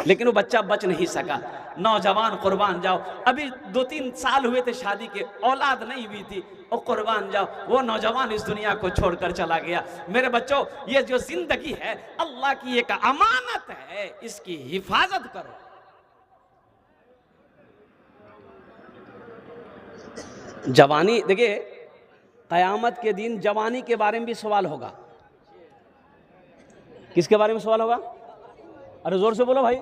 लेकिन वो बच्चा बच नहीं सका। नौजवान कुर्बान जाओ, अभी 2-3 साल हुए थे शादी के, औलाद नहीं हुई थी, और कुर्बान जाओ वो नौजवान इस दुनिया को छोड़कर चला गया। मेरे बच्चों, ये जो जिंदगी है अल्लाह की एक अमानत है, इसकी हिफाजत करो। जवानी, देखिए कयामत के दिन जवानी के बारे में भी सवाल होगा। किसके बारे में सवाल होगा? अरे जोर से बोलो भाई।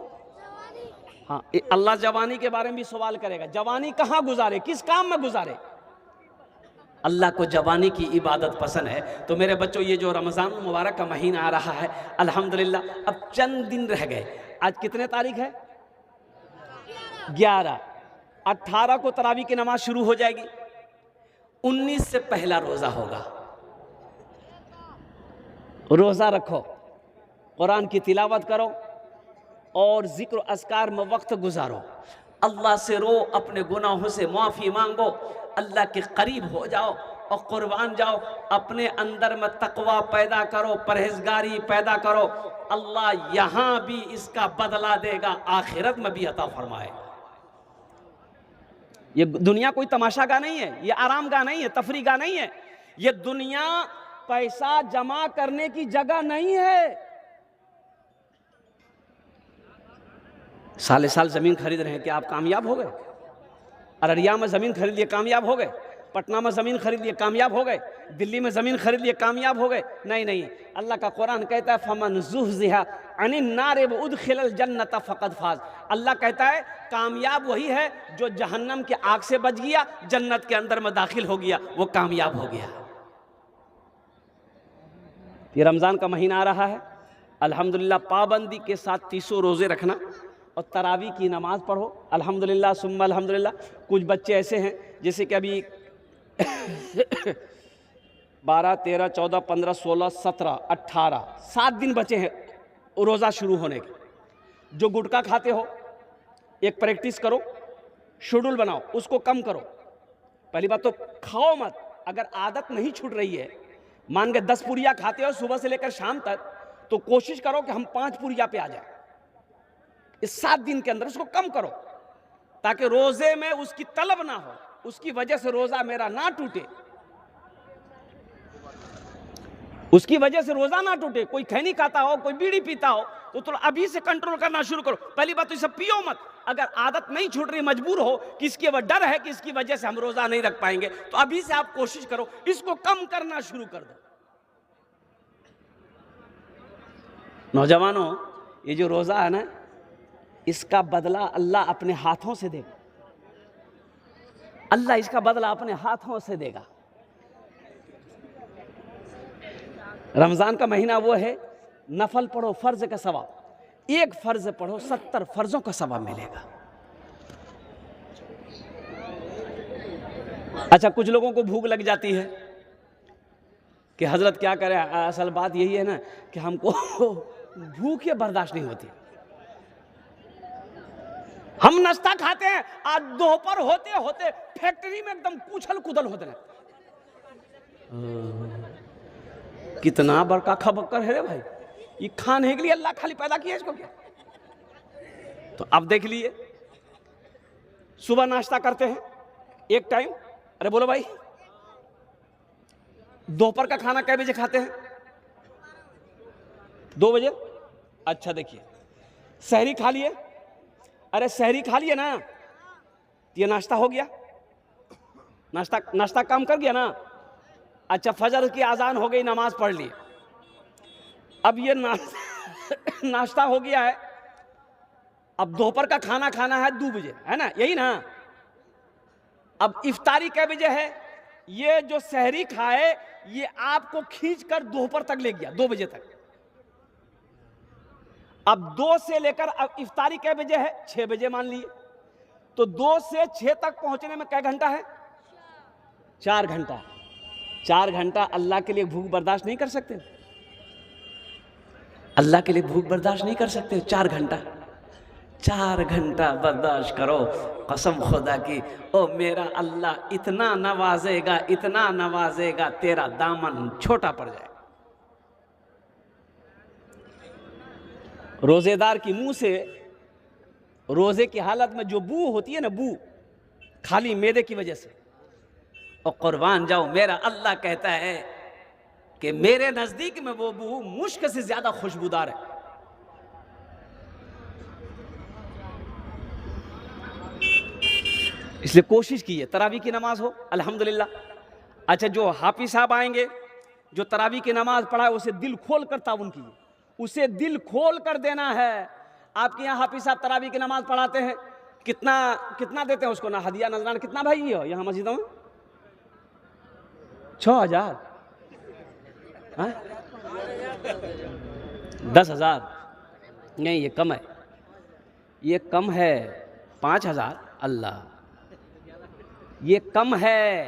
हाँ, अल्लाह जवानी के बारे में भी सवाल करेगा। जवानी कहाँ गुजारे, किस काम में गुजारे? अल्लाह को जवानी की इबादत पसंद है। तो मेरे बच्चों, ये जो रमज़ान मुबारक का महीना आ रहा है, अल्हम्दुलिल्लाह अब चंद दिन रह गए। आज कितने तारीख है? 11। 18 को तरावी की नमाज शुरू हो जाएगी। 19 से पहला रोज़ा होगा। रोज़ा रखो, कुरान की तिलावत करो और जिक्र अस्कार में वक्त गुजारो, अल्लाह से रो, अपने गुनाहों से माफ़ी मांगो, अल्लाह के करीब हो जाओ और कुर्बान जाओ। अपने अंदर में तकवा पैदा करो, परहेजगारी पैदा करो, अल्लाह यहाँ भी इसका बदला देगा, आखिरत में भी अता फरमाएगा। ये दुनिया कोई तमाशा का नहीं है, ये आराम का नहीं है, तफरी का नहीं है। ये दुनिया पैसा जमा करने की जगह नहीं है। साले साल जमीन खरीद रहे हैं, क्या आप कामयाब हो गए? अररिया में जमीन खरीद लिए, कामयाब हो गए? पटना में जमीन खरीद लिए, कामयाब हो गए? दिल्ली में जमीन खरीद लिए, कामयाब हो गए? नहीं नहीं, अल्लाह का कुरान कहता है फमन ज़ुहज़िहा अनिन नार व उदखिलल जन्नत फ़क़द फ़ाज़। अल्लाह कहता है कामयाब वही है जो जहन्नम के आग से बच गया, जन्नत के अंदर में दाखिल हो गया, वो कामयाब हो गया। ये रमज़ान का महीना आ रहा है, अल्हम्दुलिल्लाह पाबंदी के साथ 30 रोज़े रखना और तरावी की नमाज पढ़ो, अल्हम्दुलिल्लाह सुम्मा अल्हम्दुलिल्लाह। कुछ बच्चे ऐसे हैं जैसे कि अभी 12, 13, 14, 15, 16, 17, 18 7 दिन बचे हैं रोज़ा शुरू होने के। जो गुटखा खाते हो, एक प्रैक्टिस करो, शेड्यूल बनाओ, उसको कम करो। पहली बात तो खाओ मत, अगर आदत नहीं छूट रही है, मान के 10 पुड़िया खाते हो सुबह से लेकर शाम तक, तो कोशिश करो कि हम 5 पुड़िया पे आ जाए। इस 7 दिन के अंदर उसको कम करो, ताकि रोजे में उसकी तलब ना हो, उसकी वजह से रोजा मेरा ना टूटे, उसकी वजह से रोजा ना टूटे। कोई खैनी खाता हो, कोई बीड़ी पीता हो, तो थोड़ा अभी से कंट्रोल करना शुरू करो। पहली बात तो इसे पियो मत। अगर आदत नहीं छूट रही, मजबूर हो कि इसके डर है कि इसकी वजह से हम रोजा नहीं रख पाएंगे, तो अभी से आप कोशिश करो, इसको कम करना शुरू कर दो। नौजवानों, ये जो रोजा है ना, इसका बदला अल्लाह अपने हाथों से देगा। अल्लाह इसका बदला अपने हाथों से देगा। रमजान का महीना वो है, नफल पढ़ो, फर्ज का सवाब, एक फर्ज पढ़ो 70 फर्जों का सवाब मिलेगा। अच्छा, कुछ लोगों को भूख लग जाती है कि हजरत क्या करें, असल बात यही है ना कि हमको भूख बर्दाश्त नहीं होती। हम नाश्ता खाते हैं, आज दोपहर होते होते फैक्ट्री में एकदम कुछल कुदल होते हैं। कितना बड़का खबक्कर है रे भाई, ये खाने के लिए अल्लाह खाली पैदा किया इसको क्या? तो अब देख लिए, सुबह नाश्ता करते हैं एक टाइम, अरे बोलो भाई, दोपहर का खाना कै बजे खाते हैं? 2 बजे। अच्छा देखिए, सहरी खा लिए, अरे सहरी खा लिए ना, ये नाश्ता हो गया, नाश्ता काम कर गया ना। अच्छा, फजर की आजान हो गई, नमाज पढ़ ली, अब ये नाश्ता हो गया है, अब दोपहर का खाना खाना है 2 बजे, है ना, यही ना। अब इफ्तारी कै बजे है? ये जो सहरी खाए ये आपको खींच कर दोपहर तक ले गया, 2 बजे तक। अब 2 से लेकर अब इफ्तारी कै बजे है? 6 बजे मान लिए। तो 2 से 6 तक पहुंचने में कै घंटा है? 4 घंटा। 4 घंटा अल्लाह के लिए भूख बर्दाश्त नहीं कर सकते? अल्लाह के लिए भूख बर्दाश्त नहीं कर सकते? 4 घंटा, 4 घंटा बर्दाश्त करो। कसम खुदा की, ओ मेरा अल्लाह इतना नवाजेगा, इतना नवाजेगा, तेरा दामन छोटा पड़ जाएगा। रोजेदार की मुंह से रोजे की हालत में जो बू होती है ना, बू खाली मैदे की वजह से, और कुर्बान जाओ, मेरा अल्लाह कहता है कि मेरे नजदीक में वो बू मुश्क से ज्यादा खुशबूदार है। इसलिए कोशिश कीजिए तरावी की नमाज हो, अल्हम्दुलिल्लाह। अच्छा, जो हाफिज साहब आएंगे, जो तरावी की नमाज पढ़ा है, उसे दिल खोल कर ताउन कीजिए, उसे दिल खोल कर देना है। आपके यहाँ हाफिज साहब तरावी की नमाज पढ़ाते हैं, कितना कितना देते हैं उसको ना, हदिया नजराना कितना भाई हो यहाँ मस्जिदों में? 6,000, 10,000? नहीं, ये कम है, ये कम है। 5,000? अल्लाह, ये कम है।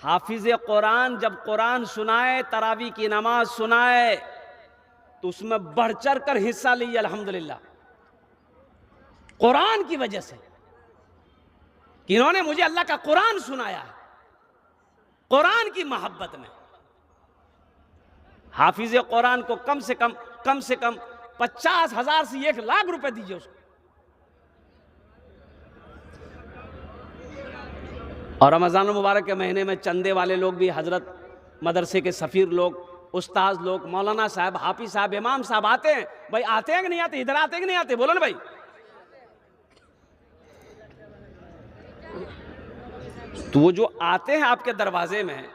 हाफिज कुरान जब कुरान सुनाए, तरावी की नमाज सुनाए, तो उसमें बढ़ चढ़ कर हिस्सा लीजिए, अल्हम्दुलिल्लाह। कुरान की वजह से कि इन्होंने मुझे अल्लाह का कुरान सुनाया है, कुरान की मोहब्बत में। हाफिज कुरान को कम से कम 50,000 से 1,00,000 रुपए दीजिए उसको। और रमजान मुबारक के महीने में चंदे वाले लोग भी, हजरत मदरसे के सफीर लोग, उस्ताद लोग, मौलाना साहब, हाफिज साहब, इमाम साहब आते हैं। भाई आते हैं कि नहीं आते? इधर आते हैं कि नहीं आते? बोलो ना भाई। तो वो जो आते हैं आपके दरवाजे में,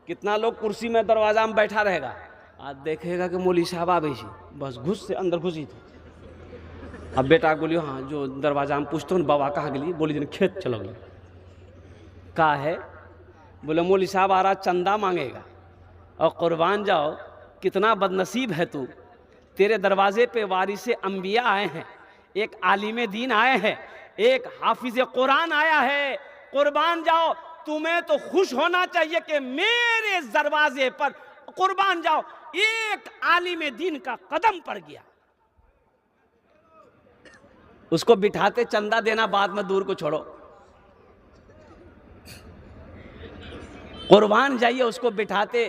कितना लोग कुर्सी में दरवाजा में बैठा रहेगा, आज देखेगा कि मौली साहब आ बैसी, बस घुस से अंदर घुसी थी। अब बेटा बोलियो, हाँ, जो दरवाजा में पूछते हो ना, बाबा कहाँ गली? बोली दिन खेत चलो गई। कहा है? बोले मौली साहब आ रहा, चंदा मांगेगा। और कुर्बान जाओ, कितना बदनसीब है तू, तेरे दरवाजे पे वारिसे अंबिया आए हैं, एक आलिम दीन आए हैं, एक हाफिज कुरान आया है। कुर्बान जाओ, तुम्हें तो खुश होना चाहिए कि मेरे दरवाजे पर, कुर्बान जाओ, एक आलिम दीन का कदम पड़ गया। उसको बिठाते, चंदा देना बाद में दूर को छोड़ो, कुर्बान जाइए, उसको बिठाते,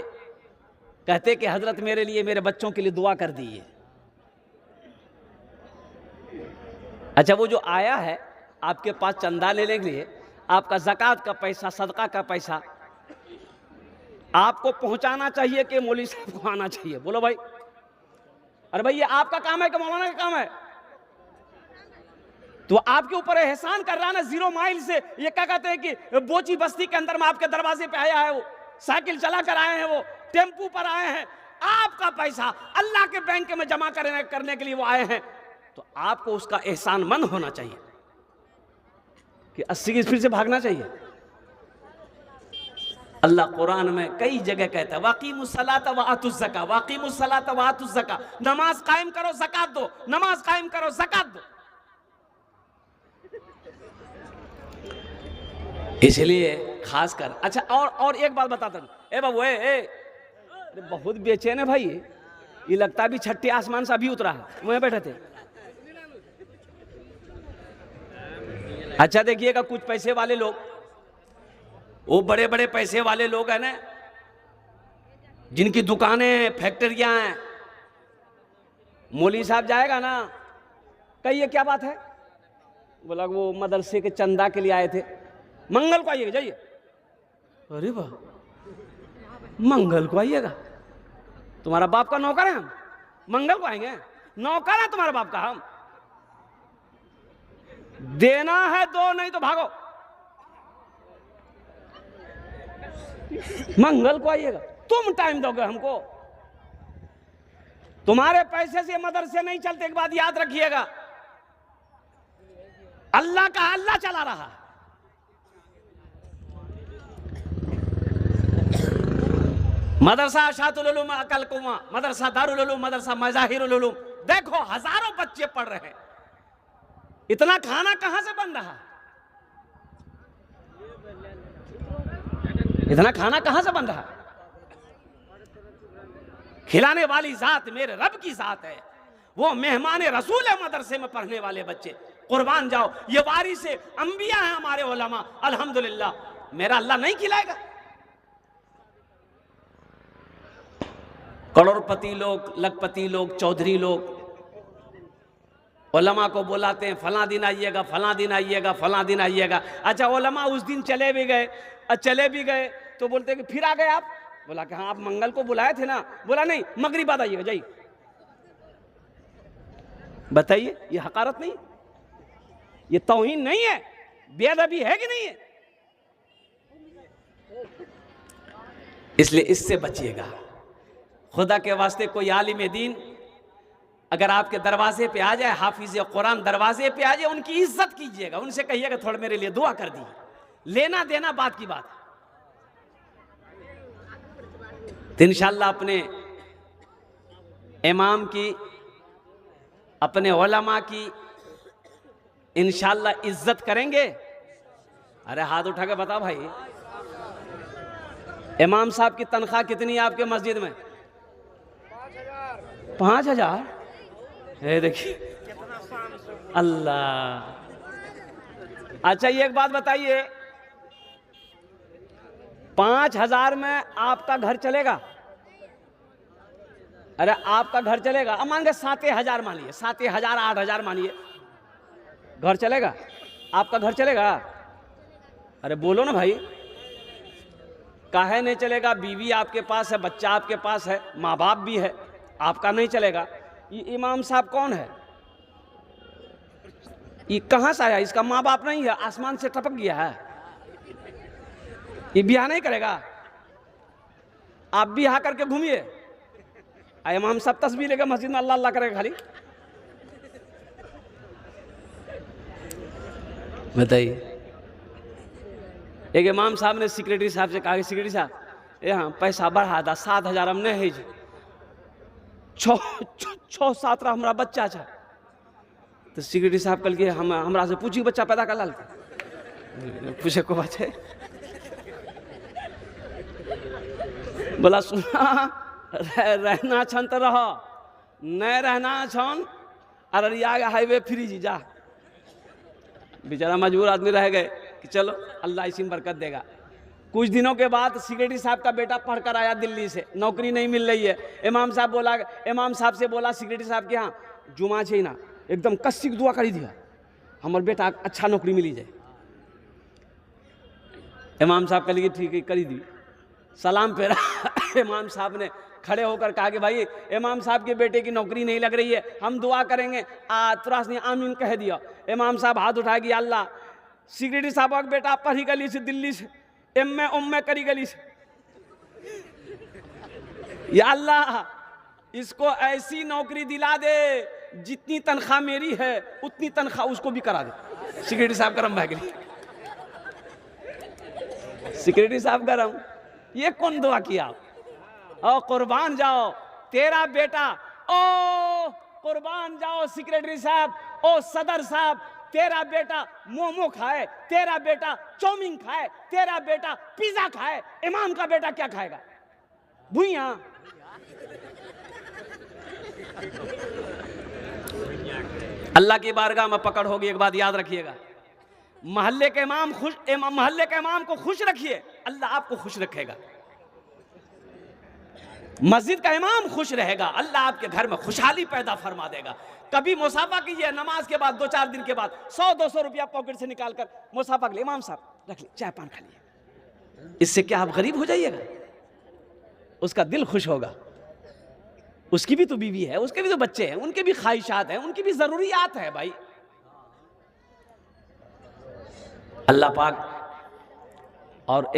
कहते कि हजरत मेरे लिए, मेरे बच्चों के लिए दुआ कर दीजिए। अच्छा, वो जो आया है आपके पास चंदा लेने के लिए, आपका ज़कात का पैसा, सदका का पैसा आपको पहुंचाना चाहिए कि मौलवी साहब को आना चाहिए? बोलो भाई। अरे भाई, ये आपका काम है कि मौलाना का काम है? तो आपके ऊपर एहसान कर रहा है ना, 0 माइल से। ये क्या कहते हैं कि बोची बस्ती के अंदर में आपके दरवाजे पे आया है, वो साइकिल चला कर आए हैं, वो टेम्पू पर आए हैं, आपका पैसा अल्लाह के बैंक में जमा करने के लिए वो आए हैं, तो आपको उसका एहसानमंद होना चाहिए कि 80 की स्पीड से भागना चाहिए। अल्लाह कुरान में कई जगह कहता है, वाक़ीमुस्सलात व आतुज़ ज़का, वाक़ीमुस्सलात व आतुज़ ज़का, नमाज कायम करो, ज़कात दो, नमाज कायम करो, ज़कात दो। इसलिए खासकर, अच्छा, और एक बात बताता हूं, ए बाबू, बहुत बेचैन है भाई, ये लगता भी छठी आसमान से अभी उतरा है, वहीं बैठे थे। अच्छा देखिएगा, कुछ पैसे वाले लोग, वो बड़े बड़े पैसे वाले लोग हैं ना, जिनकी दुकानें, फैक्ट्रियां हैं, मौलवी साहब जाएगा ना, कहिए क्या बात है? बोला वो मदरसे के चंदा के लिए आए थे, मंगल को आइएगा, जाइए। अरे वाह, मंगल को आइएगा? तुम्हारा बाप का नौकर है हम, मंगल को आएंगे? नौकर है तुम्हारा बाप का हम? देना है दो, नहीं तो भागो। मंगल को आइएगा? तुम टाइम दोगे हमको? तुम्हारे पैसे से मदरसे नहीं चलते। एक बात याद रखिएगा, अल्लाह का अल्लाह चला रहा है। मदरसा अशातुल उलूम अकल कुआं, मदरसा दारुल उलूम, मदरसा मज़ाहिरुल उलूम, देखो हजारों बच्चे पढ़ रहे हैं। इतना खाना कहां से बन रहा है? इतना खाना कहां से बन रहा है? खिलाने वाली जात मेरे रब की जात है, वो मेहमान रसूल है मदरसे में पढ़ने वाले बच्चे। कुर्बान जाओ, ये वारिस से अंबिया हैं हमारे उलमा, अल्हम्दुलिल्लाह। मेरा अल्लाह नहीं खिलाएगा? करोड़पति लोग, लखपति लोग, चौधरी लोग उलमा को बुलाते हैं, फला दिन आइएगा, फला दिन आइएगा, फला दिन आइएगा। अच्छा, उलमा उस दिन चले भी गए, तो बोलते कि फिर आ गए आप? बोला कि हाँ, आप मंगल को बुलाए थे ना? बोला नहीं, मगरिब बाद आइएगा, जाइए। बताइए, ये हकारत नहीं, ये तौहीन नहीं है, बेअदबी है कि नहीं है? इसलिए इससे बचिएगा। खुदा के वास्ते कोई आलिम दीन अगर आपके दरवाजे पे आ जाए, हाफिज कुरान दरवाजे पे आ जाए, उनकी इज्जत कीजिएगा, उनसे कहिएगा थोड़ा मेरे लिए दुआ कर दी। लेना देना बात की बात है। तो इंशाअल्लाह अपने इमाम की, अपने उलमा की इंशाअल्लाह इज्जत करेंगे। अरे हाथ उठा के बताओ भाई, इमाम साहब की तनख्वाह कितनी है आपके मस्जिद में? 5,000। ये देखिए, अल्लाह। अच्छा, ये एक बात बताइए, 5,000 में आपका घर चलेगा? अरे आपका घर चलेगा? अब मान के 7,000 मानिए, 7,000 8,000 मानिए, घर चलेगा? आपका घर चलेगा? अरे बोलो ना भाई, काहे नहीं चलेगा? बीवी आपके पास है, बच्चा आपके पास है, माँ बाप भी है, आपका नहीं चलेगा। ये इमाम साहब कौन है? ये कहाँ से आया? इसका माँ बाप नहीं है, आसमान से टपक गया है। ये ब्याह नहीं करेगा? आप ब्याह करके घूमिए, इमाम साहब तस्बीह लेकर मस्जिद में अल्लाह अल्लाह करेगा खाली। बताइए, एक इमाम साहब ने सेक्रेटरी साहब से कहा कि सेक्रेटरी साहब, यहाँ पैसा बढ़ा था, 7,000 हम नहीं है, 6-7 हमारा बच्चा था। तो सेक्रेटरी साहब कल के हमरा से पूछी बच्चा पैदा कर लाल, पूछे को बात है? बोला सुना, रहना छन तो रहो, नहीं रहना छन अररिया हाईवे फ्री जी जा। बेचारा मजबूर आदमी रह गए कि चलो अल्लाह इसी में बरकत देगा। कुछ दिनों के बाद सेक्रेटरी साहब का बेटा पढ़कर आया दिल्ली से, नौकरी नहीं मिल रही है। इमाम साहब से बोला सेक्रेटरी साहब के यहाँ जुमा छे ना, एकदम कस्सी दुआ करी दिया, हमारे बेटा अच्छा नौकरी मिली जाए। इमाम साहब के लिए ठीक है करी दी, सलाम फेरा। इमाम साहब ने खड़े होकर कहा कि भाई इमाम साहब के बेटे की नौकरी नहीं लग रही है, हम दुआ करेंगे, तुरंत ने आमीन कह दिया। इमाम साहब हाथ उठा गया, अल्लाह सेक्रेटरी साहब का बेटा पढ़ी गली से दिल्ली से एम करी गली से, या अल्लाह इसको ऐसी नौकरी दिला दे जितनी तनख्वाह मेरी है उतनी तनख्वाह उसको भी करा दे। सेक्रेटरी साहब गरम भाग गई, सेक्रेटरी साहब गरम, ये कौन दुआ किया? ओ कुर्बान जाओ तेरा बेटा, ओ कुर्बान जाओ सेक्रेटरी साहब, ओ सदर साहब, तेरा बेटा मोमो खाए, तेरा बेटा चाउमीन खाए, तेरा बेटा पिज्जा खाए, इमाम का बेटा क्या खाएगा? भुइया। अल्लाह की बारगाह में पकड़ होगी। एक बात याद रखिएगा, मोहल्ले के इमाम को खुश रखिए, अल्लाह आपको खुश रखेगा। मस्जिद का इमाम खुश रहेगा, अल्लाह आपके घर में खुशहाली पैदा फरमा देगा। कभी मुसाफा कीजिए, नमाज के बाद 2-4 दिन के बाद 100-200 रुपया पॉकेट से निकालकर मुसाफा के लिए, इमाम साहब रख ली, चाय पान खा लिए। इससे क्या आप गरीब हो जाइएगा? उसका दिल खुश होगा। उसकी भी तो बीवी है, उसके भी तो बच्चे हैं, उनके भी ख्वाहिशात हैं, उनकी भी जरूरियात है भाई। अल्लाह पाक और